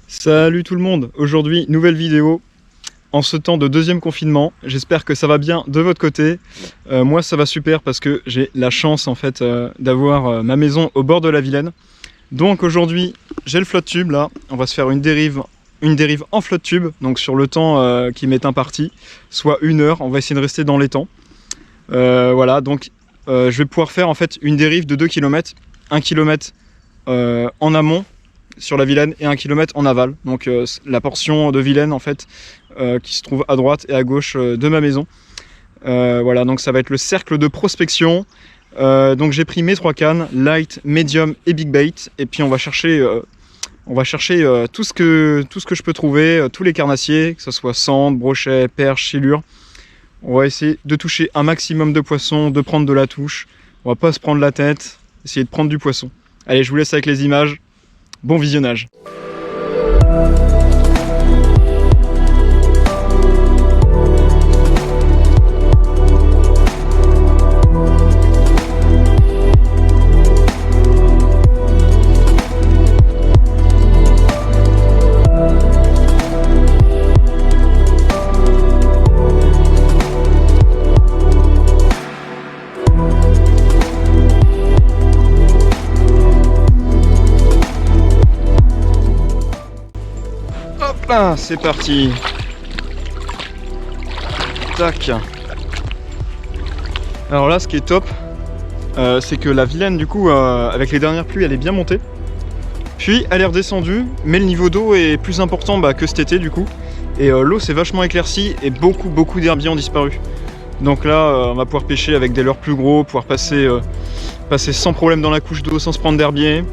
Salut tout le monde, aujourd'hui nouvelle vidéo en ce temps de deuxième confinement. J'espère que ça va bien de votre côté. Moi ça va super parce que j'ai la chance en fait d'avoir ma maison au bord de la Vilaine. Donc aujourd'hui j'ai le flotte tube là, on va se faire une dérive en flotte tube, donc sur le temps qui m'est imparti, soit 1 heure, on va essayer de rester dans les temps. Voilà, donc je vais pouvoir faire en fait une dérive de 2 km, 1 km en amont sur la Vilaine et 1 km en aval, donc la portion de Vilaine en fait qui se trouve à droite et à gauche de ma maison. Voilà, donc ça va être le cercle de prospection. Donc j'ai pris mes 3 cannes, light, medium et big bait, et puis on va chercher tout ce que je peux trouver, tous les carnassiers, que ce soit sandre, brochet, perche, silure. On va essayer de toucher un maximum de poissons, de prendre de la touche. On va pas se prendre la tête, essayer de prendre du poisson. Allez, je vous laisse avec les images. Bon visionnage. Ah, c'est parti. Tac. Alors là, ce qui est top, c'est que la Vilaine, du coup, avec les dernières pluies, elle est bien montée. Puis elle est redescendue, mais le niveau d'eau est plus important que cet été, du coup. Et l'eau s'est vachement éclaircie et beaucoup d'herbiers ont disparu. Donc là, on va pouvoir pêcher avec des leurres plus gros, pouvoir passer sans problème dans la couche d'eau, sans se prendre d'herbier.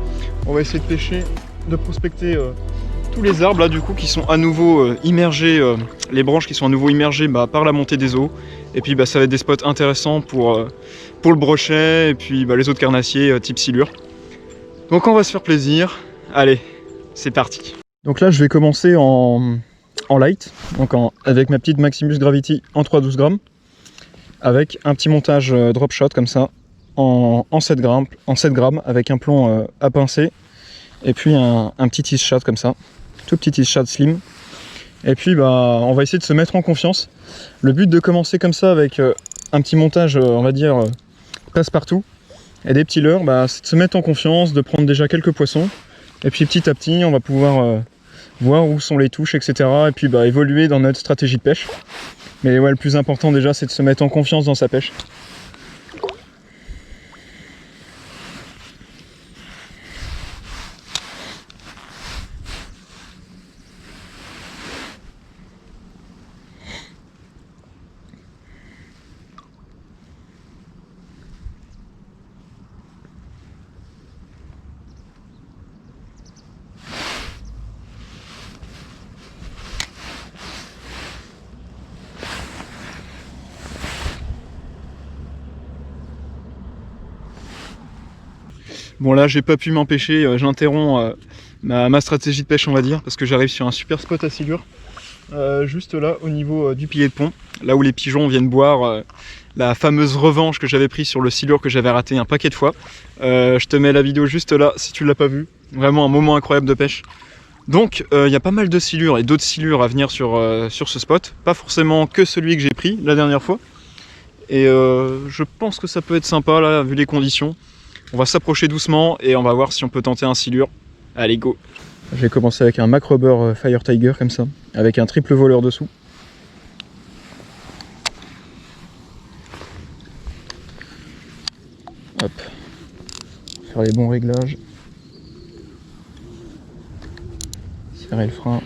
On va essayer de pêcher, de prospecter tous les arbres là du coup qui sont à nouveau immergés, les branches qui sont à nouveau immergées par la montée des eaux. Et puis ça va être des spots intéressants pour le brochet et puis les autres carnassiers type silure. Donc on va se faire plaisir. Allez, c'est parti. Donc là je vais commencer en light, donc avec ma petite Maximus Gravity en 3,12 grammes, avec un petit montage drop shot comme ça en 7 grammes avec un plomb à pincer, et puis un petit tease shot comme ça, tout petit tease shot slim. Et puis on va essayer de se mettre en confiance. Le but de commencer comme ça avec un petit montage on va dire passe-partout et des petits leurres, c'est de se mettre en confiance, de prendre déjà quelques poissons, et puis petit à petit on va pouvoir voir où sont les touches, etc. Et puis évoluer dans notre stratégie de pêche. Mais ouais, le plus important déjà c'est de se mettre en confiance dans sa pêche. Bon là j'ai pas pu m'empêcher, j'interromps ma stratégie de pêche on va dire, parce que j'arrive sur un super spot à silure, juste là au niveau du pilier de pont, là où les pigeons viennent boire la fameuse revanche que j'avais prise sur le silure que j'avais raté un paquet de fois. Je te mets la vidéo juste là si tu l'as pas vu, vraiment un moment incroyable de pêche. Donc il y a pas mal de silures et d'autres silures à venir sur ce spot, pas forcément que celui que j'ai pris la dernière fois. Et je pense que ça peut être sympa là vu les conditions. On va s'approcher doucement et on va voir si on peut tenter un silure. Allez, go! Je vais commencer avec un Macrobber Fire Tiger comme ça, avec un triple voleur dessous. Hop. Faire les bons réglages. Serrer le frein.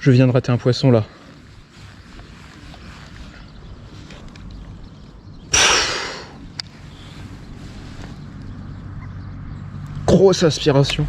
Je viens de rater un poisson là. Grosse aspiration.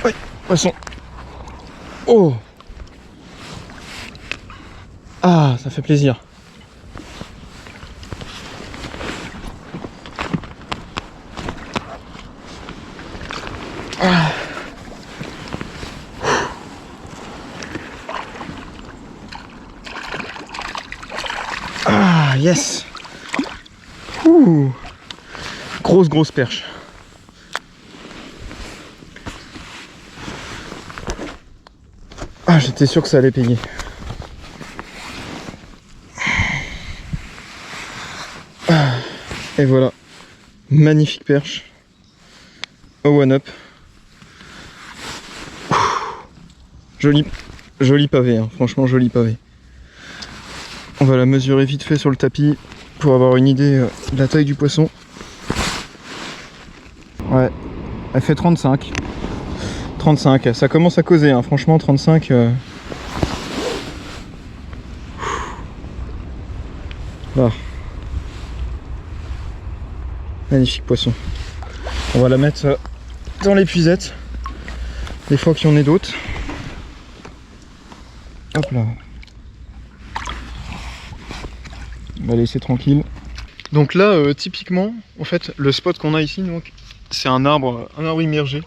Ouais, poisson. Oh. Ah, ça fait plaisir. Ah. Ah, yes. Ouh. Grosse perche. Ah, j'étais sûr que ça allait payer. Ah, et voilà. Magnifique perche. Au one up. Joli pavé, hein. Franchement joli pavé. On va la mesurer vite fait sur le tapis pour avoir une idée de la taille du poisson. Ouais, elle fait 35. 35, ça commence à causer, hein. Franchement 35. Ah. Magnifique poisson. On va la mettre dans l'épuisette, des fois qu'il y en ait d'autres. Hop là. On va laisser tranquille. Donc là, typiquement, en fait, le spot qu'on a ici, donc, c'est un arbre immergé.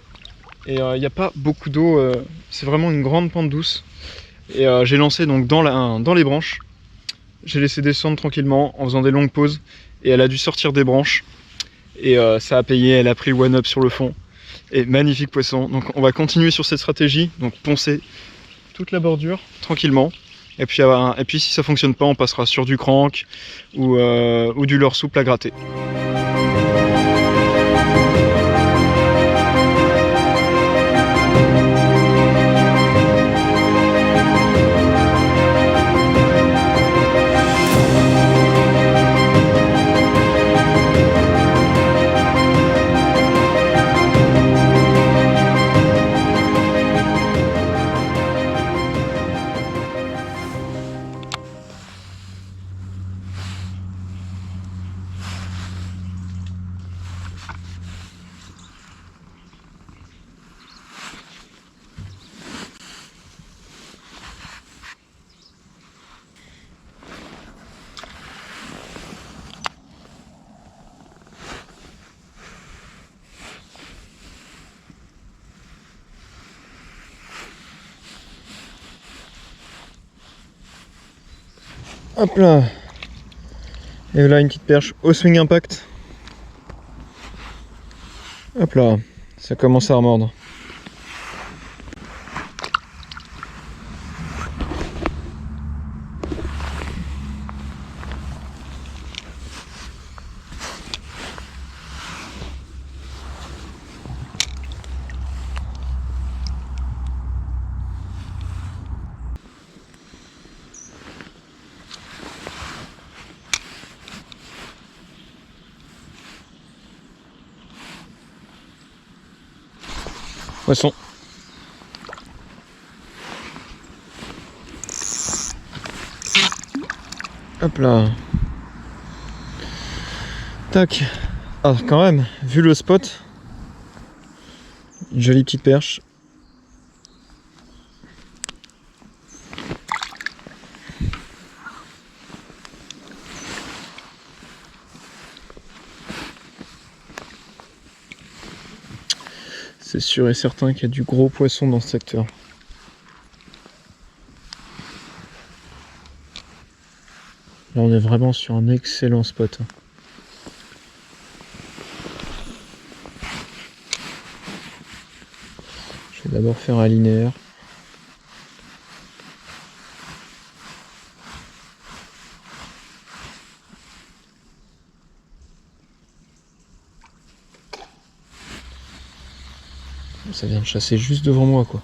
Et il n'y a pas beaucoup d'eau, c'est vraiment une grande pente douce. Et j'ai lancé donc dans les branches. J'ai laissé descendre tranquillement en faisant des longues pauses. Et elle a dû sortir des branches. Et ça a payé, elle a pris le one-up sur le fond. Et magnifique poisson. Donc on va continuer sur cette stratégie. Donc poncer toute la bordure tranquillement. Et puis si ça fonctionne pas, on passera sur du crank ou du leurre souple à gratter. Hop là. Et voilà une petite perche au swing impact. Hop là, ça commence à remordre. Poisson. Hop là. Tac. Ah, quand même, vu le spot, une jolie petite perche. C'est sûr et certain qu'il y a du gros poisson dans ce secteur. Là, on est vraiment sur un excellent spot. Je vais d'abord faire un linéaire. Ça vient de chasser juste devant moi, quoi.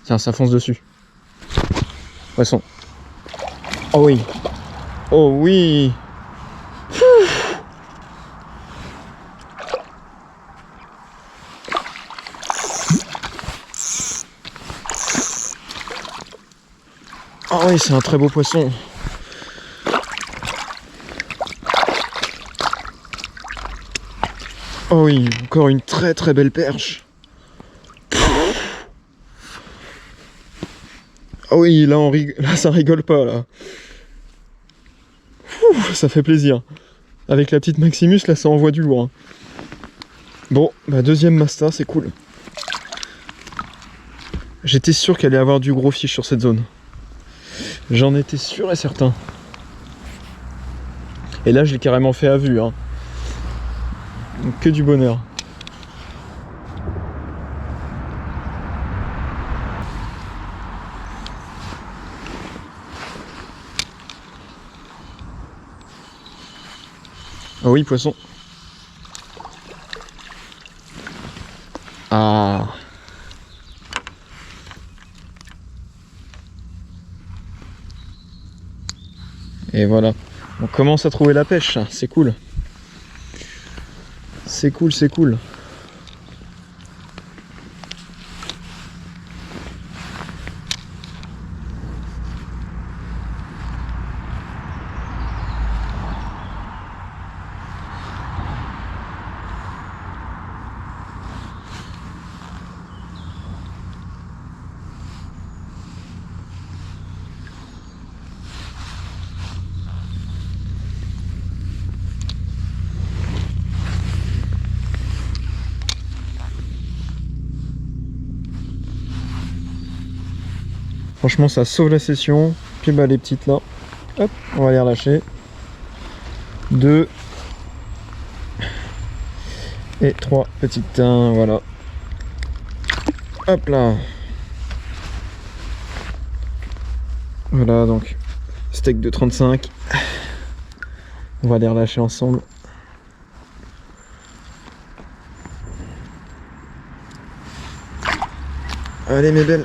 Tiens, ça fonce dessus. Poisson. Oh oui. Oh oui. Oh oui, c'est un très beau poisson. Oh oui, encore une très très belle perche. Ah oui, là, là ça rigole pas, là. Ça fait plaisir. Avec la petite Maximus, là, ça envoie du lourd. Hein. Bon, bah deuxième Masta, c'est cool. J'étais sûr qu'il allait y avoir du gros fiche sur cette zone. J'en étais sûr et certain. Et là, je l'ai carrément fait à vue. Hein. Donc, que du bonheur. Ah oui, poisson. Ah. Et voilà. On commence à trouver la pêche, c'est cool. C'est cool, c'est cool. Franchement, ça sauve la session. Puis bah les petites là. Hop, on va les relâcher. 2 et 3 petites teintes, voilà. Hop là. Voilà donc steak de 35. On va les relâcher ensemble. Allez mes belles.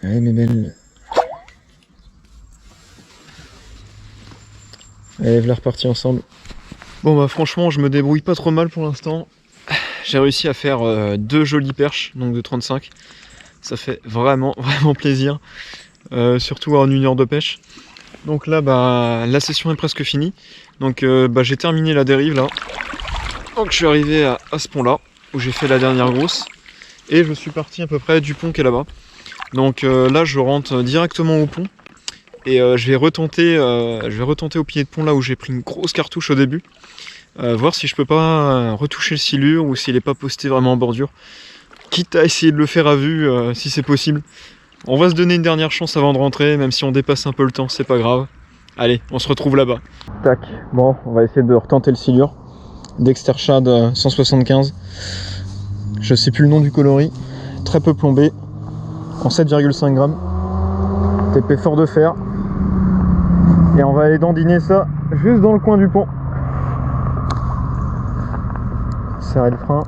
Allez mes belles. Allez, voilà reparti ensemble. Bon bah franchement je me débrouille pas trop mal pour l'instant. J'ai réussi à faire 2 jolies perches, donc de 35. Ça fait vraiment plaisir. Surtout en 1 heure de pêche. Donc là bah la session est presque finie. Donc j'ai terminé la dérive là. Donc je suis arrivé à ce pont là où j'ai fait la dernière grosse. Et je suis parti à peu près du pont qui est là-bas. Donc là je rentre directement au pont. Et je vais retenter au pied de pont là où j'ai pris une grosse cartouche au début. Voir si je peux pas retoucher le silure ou s'il n'est pas posté vraiment en bordure. Quitte à essayer de le faire à vue si c'est possible. On va se donner une dernière chance avant de rentrer, même si on dépasse un peu le temps, c'est pas grave. Allez, on se retrouve là-bas. Tac, bon, on va essayer de retenter le silure. Dexter Shad 175. Je sais plus le nom du coloris. Très peu plombé. En 7,5 grammes. TP fort de fer. Et on va aller dandiner ça juste dans le coin du pont. Serrer le frein.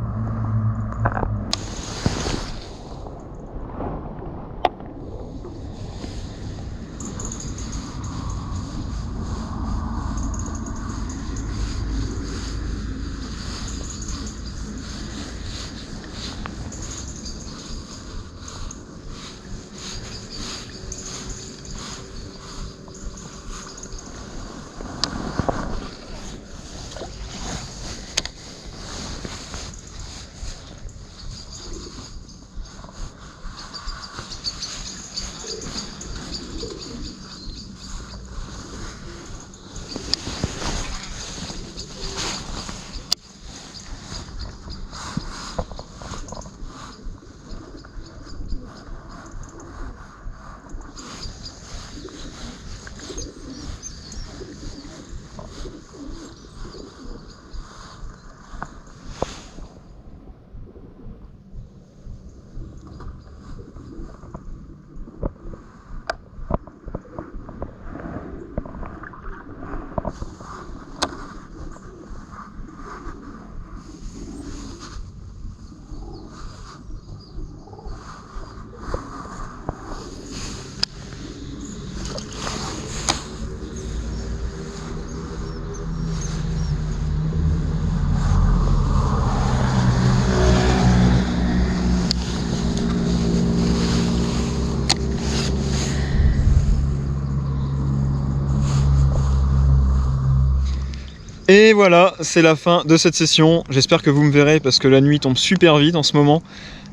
Et voilà, c'est la fin de cette session. J'espère que vous me verrez parce que la nuit tombe super vite en ce moment.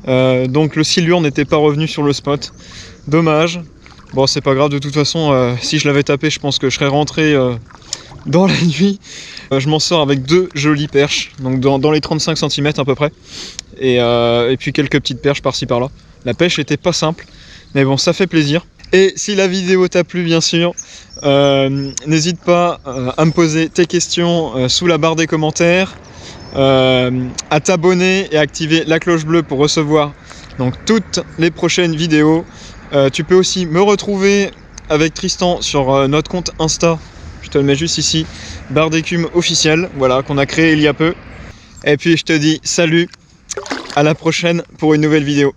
Donc le silure n'était pas revenu sur le spot. Dommage. Bon, c'est pas grave, de toute façon, si je l'avais tapé, je pense que je serais rentré dans la nuit. Je m'en sors avec 2 jolies perches, donc dans les 35 cm à peu près. Et puis quelques petites perches par-ci par-là. La pêche était pas simple, mais bon, ça fait plaisir. Et si la vidéo t'a plu, bien sûr, n'hésite pas à me poser tes questions sous la barre des commentaires, à t'abonner et à activer la cloche bleue pour recevoir donc toutes les prochaines vidéos. Tu peux aussi me retrouver avec Tristan sur notre compte Insta, je te le mets juste ici, barre d'écume officielle, voilà, qu'on a créé il y a peu. Et puis je te dis salut, à la prochaine pour une nouvelle vidéo.